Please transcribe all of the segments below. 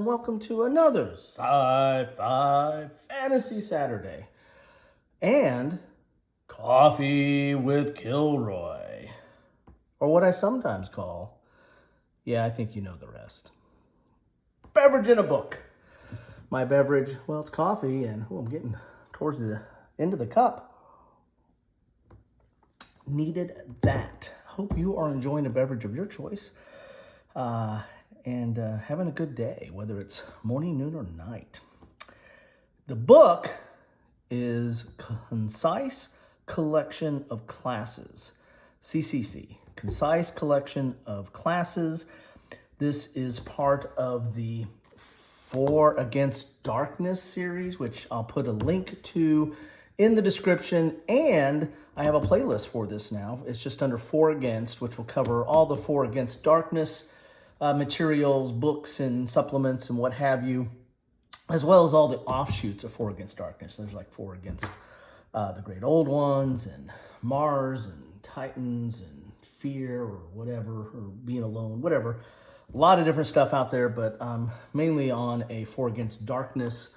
welcome to another Sci-Fi Fantasy Saturday and Coffee with Kilroy, or what I sometimes call, I think you know the rest, beverage in a book. My beverage, well, it's coffee, and I'm getting towards the end of the cup. Needed that. Hope you are enjoying a beverage of your choice. And having a good day, whether it's morning, noon, or night. The book is Concise Collection of Classes, CCC, Concise Collection of Classes. This is part of the 4 Against Darkness series, which I'll put a link to in the description, and I have a playlist for this now. It's just under 4 Against, which will cover all the 4 Against Darkness materials, books, and supplements, and what have you, as well as all the offshoots of 4 Against Darkness. There's like 4 Against the Great Old Ones, and Mars, and Titans, and Fear, or whatever, or Being Alone, whatever. A lot of different stuff out there, but I'm mainly on a 4 Against Darkness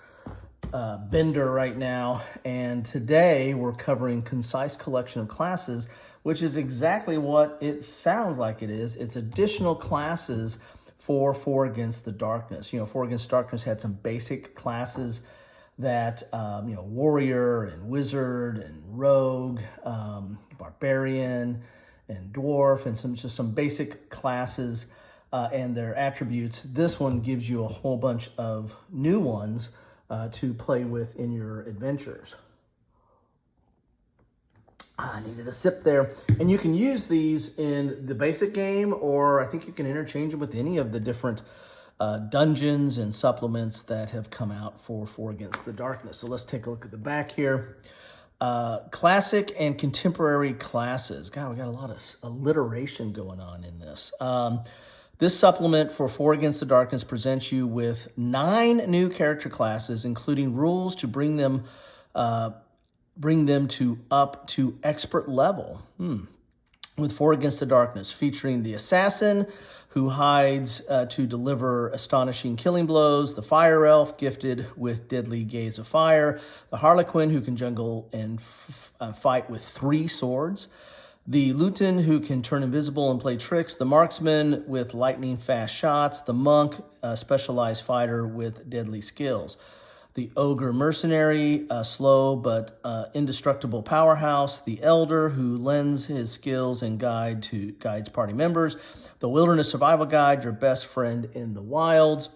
bender right now, and today we're covering Concise Collection of Classes, which is exactly what it sounds like it is. It's additional classes for 4 Against the Darkness. 4 Against Darkness had some basic classes that, warrior and wizard and rogue, barbarian and dwarf, and some basic classes and their attributes. This one gives you a whole bunch of new ones to play with in your adventures. I needed a sip there. And you can use these in the basic game, or I think you can interchange them with any of the different dungeons and supplements that have come out for 4 Against the Darkness. So let's take a look at the back here. Classic and contemporary classes. God, we got a lot of alliteration going on in this. This supplement for 4 Against the Darkness presents you with 9 new character classes, including rules to bring them to up to expert level. With 4 Against the Darkness, featuring the Assassin, who hides to deliver astonishing killing blows, the Fire Elf, gifted with deadly gaze of fire, the Harlequin, who can jungle and fight with 3 swords, the Luton, who can turn invisible and play tricks, the Marksman with lightning-fast shots, the Monk, a specialized fighter with deadly skills, the Ogre Mercenary, a slow but indestructible powerhouse, the Elder, who lends his skills and guides party members, the Wilderness Survival Guide, your best friend in the wilds.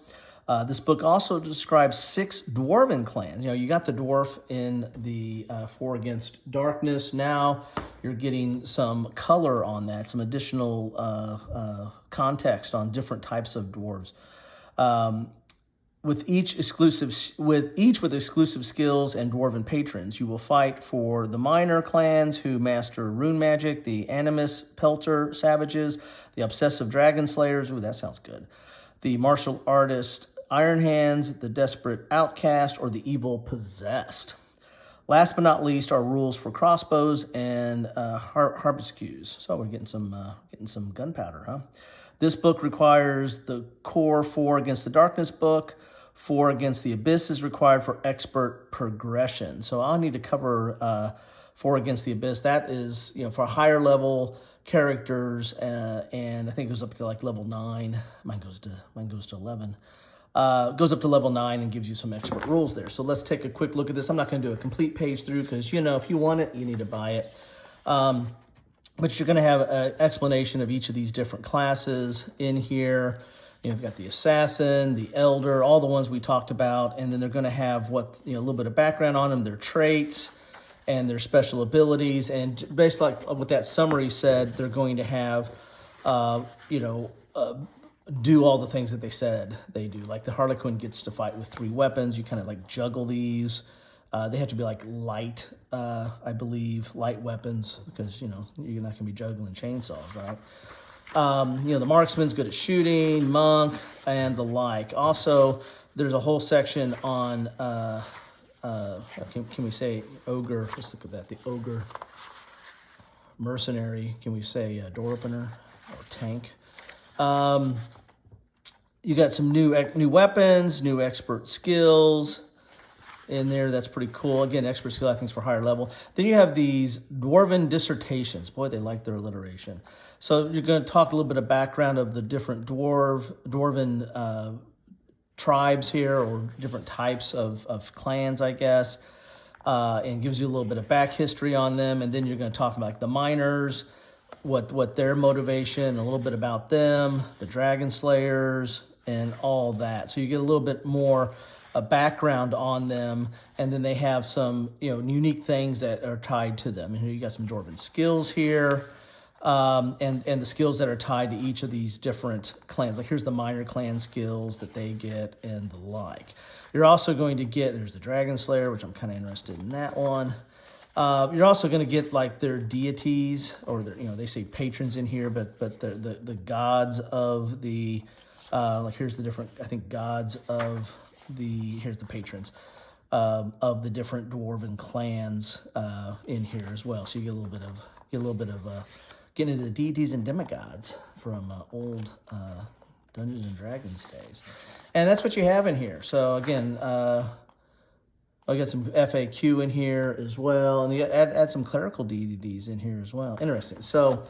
This book also describes 6 dwarven clans. You got the dwarf in the 4 Against Darkness. Now you're getting some color on that, some additional context on different types of dwarves. With each with exclusive skills and dwarven patrons. You will fight for the minor clans who master rune magic, the Animus Pelter Savages, the Obsessive Dragon Slayers. Ooh, that sounds good. The martial artist Iron Hands, the Desperate Outcast, or the Evil Possessed. Last but not least are rules for crossbows and harpskews. So we're getting some gunpowder, huh? This book requires the core 4 Against the Darkness book. 4 Against the Abyss is required for expert progression. So I'll need to cover 4 Against the Abyss. That is, for higher level characters, and I think it goes up to like level 9. Mine goes to 11. Goes up to level 9 and gives you some expert rules there. So let's take a quick look at this. I'm not going to do a complete page through because, if you want it, you need to buy it. But you're going to have an explanation of each of these different classes in here. You've got the Assassin, the Elder, all the ones we talked about, and then they're going to have a little bit of background on them, their traits and their special abilities. And based like what that summary said, they're going to have, do all the things that they said they do. Like the Harlequin gets to fight with 3 weapons. You kind of like juggle these. They have to be like light, I believe, light weapons, because, you're not going to be juggling chainsaws, right? The Marksman's good at shooting, Monk, and the like. Also, there's a whole section on, can we say Ogre? Let's look at that. The Ogre Mercenary. Can we say door opener or tank? You got some new weapons, new expert skills in there. That's pretty cool. Again, expert skill I think is for higher level. Then you have these dwarven dissertations. Boy, they like their alliteration. So you're going to talk a little bit of background of the different dwarven tribes here, or different types of clans, I guess, and gives you a little bit of back history on them. And then you're going to talk about like the miners, what their motivation, a little bit about them, the dragon slayers, and all that. So you get a little bit more a background on them, and then they have some unique things that are tied to them. And here you got some dwarven skills here, and the skills that are tied to each of these different clans. Like here's the minor clan skills that they get and the like. You're also going to get, there's the dragon slayer, which I'm kind of interested in that one. You're also going to get like their deities, or their, they say patrons in here, but the gods of the like here's the different, I think, gods of here's the patrons of the different dwarven clans in here as well. So you get a little bit of getting into the deities and demigods from old Dungeons and Dragons days, and that's what you have in here. So again, I got some FAQ in here as well, and you add some clerical deities in here as well. Interesting. So,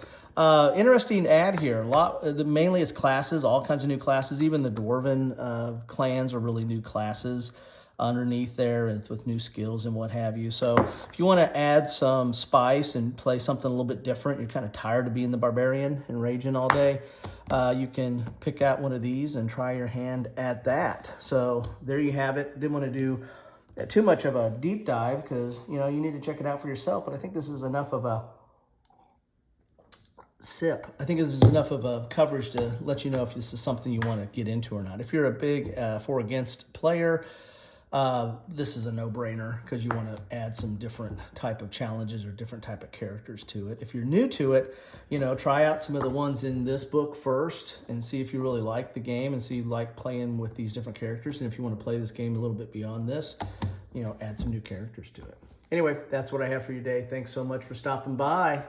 interesting ad here. Mainly it's classes, all kinds of new classes. Even the dwarven clans are really new classes underneath there, and with new skills and what have you. So, if you want to add some spice and play something a little bit different, you're kind of tired of being the barbarian and raging all day, you can pick out one of these and try your hand at that. So there you have it. Didn't want to do too much of a deep dive because you need to check it out for yourself, but I think this is enough of a sip. I think this is enough of a coverage to let you know if this is something you want to get into or not. If you're a big for against player, this is a no-brainer because you want to add some different type of challenges or different type of characters to it. If you're new to it, try out some of the ones in this book first and see if you really like the game and see if you like playing with these different characters. And if you want to play this game a little bit beyond this, add some new characters to it. Anyway, that's what I have for you today. Thanks so much for stopping by.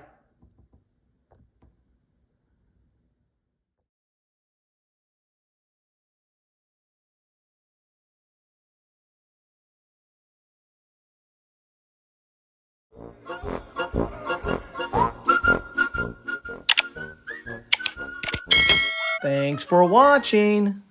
Thanks for watching.